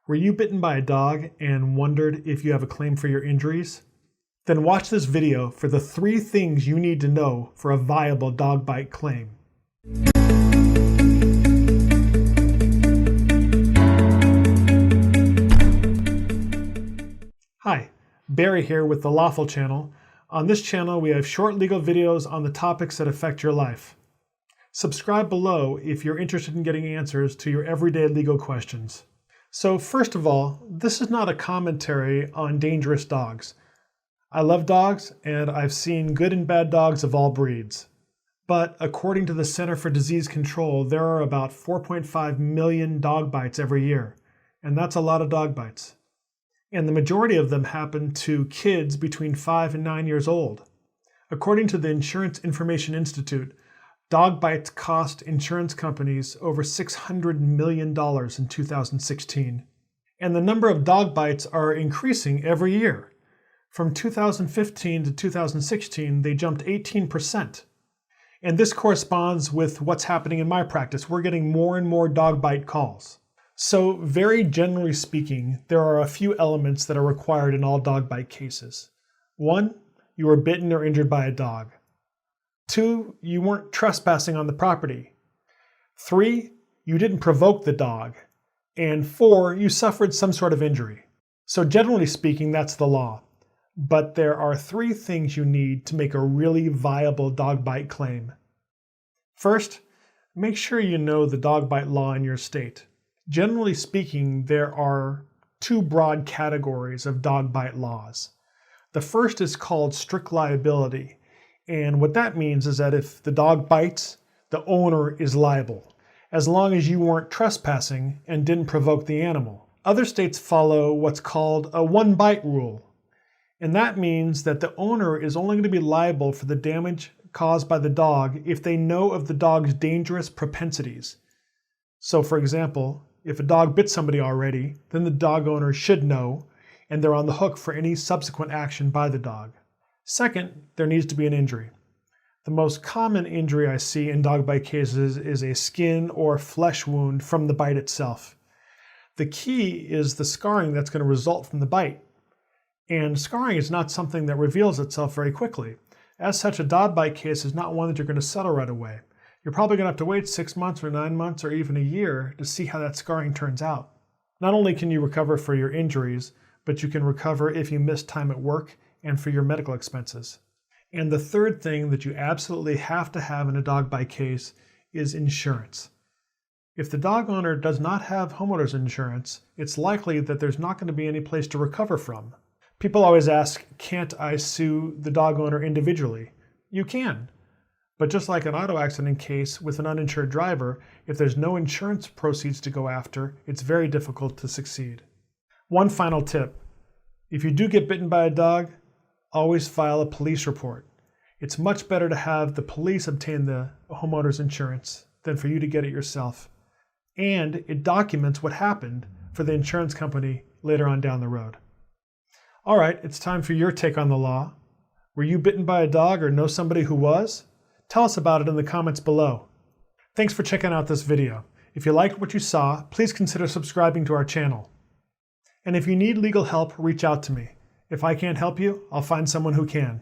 Were you bitten by a dog and wondered if you have a claim for your injuries? Then watch this video for the 3 things you need to know for a viable dog bite claim. Hi, Barry here with the LawFull channel. On this channel, we have short legal videos on the topics that affect your life. Subscribe below if you're interested in getting answers to your everyday legal questions. So first of all, this is not a commentary on dangerous dogs. I love dogs, and I've seen good and bad dogs of all breeds. But according to the Center for Disease Control, there are about 4.5 million dog bites every year, and that's a lot of dog bites. And the majority of them happen to kids between 5 and 9 years old. According to the Insurance Information Institute, dog bites cost insurance companies over $600 million in 2016. And the number of dog bites are increasing every year. From 2015 to 2016, they jumped 18%. And this corresponds with what's happening in my practice. We're getting more and more dog bite calls. So very generally speaking, there are a few elements that are required in all dog bite cases. 1, you were bitten or injured by a dog. 2, you weren't trespassing on the property. 3, you didn't provoke the dog. And 4, you suffered some sort of injury. So generally speaking, that's the law. But there are 3 things you need to make a really viable dog bite claim. First, make sure you know the dog bite law in your state. Generally speaking, there are 2 broad categories of dog bite laws. The first is called strict liability. And what that means is that if the dog bites, the owner is liable, as long as you weren't trespassing and didn't provoke the animal. Other states follow what's called a one-bite rule. And that means that the owner is only going to be liable for the damage caused by the dog if they know of the dog's dangerous propensities. So for example, if a dog bit somebody already, then the dog owner should know, and they're on the hook for any subsequent action by the dog. Second, there needs to be an injury. The most common injury I see in dog bite cases is a skin or flesh wound from the bite itself. The key is the scarring that's going to result from the bite. And scarring is not something that reveals itself very quickly. As such, a dog bite case is not one that you're going to settle right away. You're probably going to have to wait 6 months or 9 months or even a year to see how that scarring turns out. Not only can you recover for your injuries, but you can recover if you miss time at work and for your medical expenses. And the third thing that you absolutely have to have in a dog bite case is insurance. If the dog owner does not have homeowner's insurance, it's likely that there's not going to be any place to recover from. People always ask, can't I sue the dog owner individually? You can. But just like an auto accident case with an uninsured driver, if there's no insurance proceeds to go after, it's very difficult to succeed. One final tip. If you do get bitten by a dog, always file a police report. It's much better to have the police obtain the homeowner's insurance than for you to get it yourself. And it documents what happened for the insurance company later on down the road. All right, it's time for your take on the law. Were you bitten by a dog or know somebody who was? Tell us about it in the comments below. Thanks for checking out this video. If you liked what you saw, please consider subscribing to our channel. And if you need legal help, reach out to me. If I can't help you, I'll find someone who can.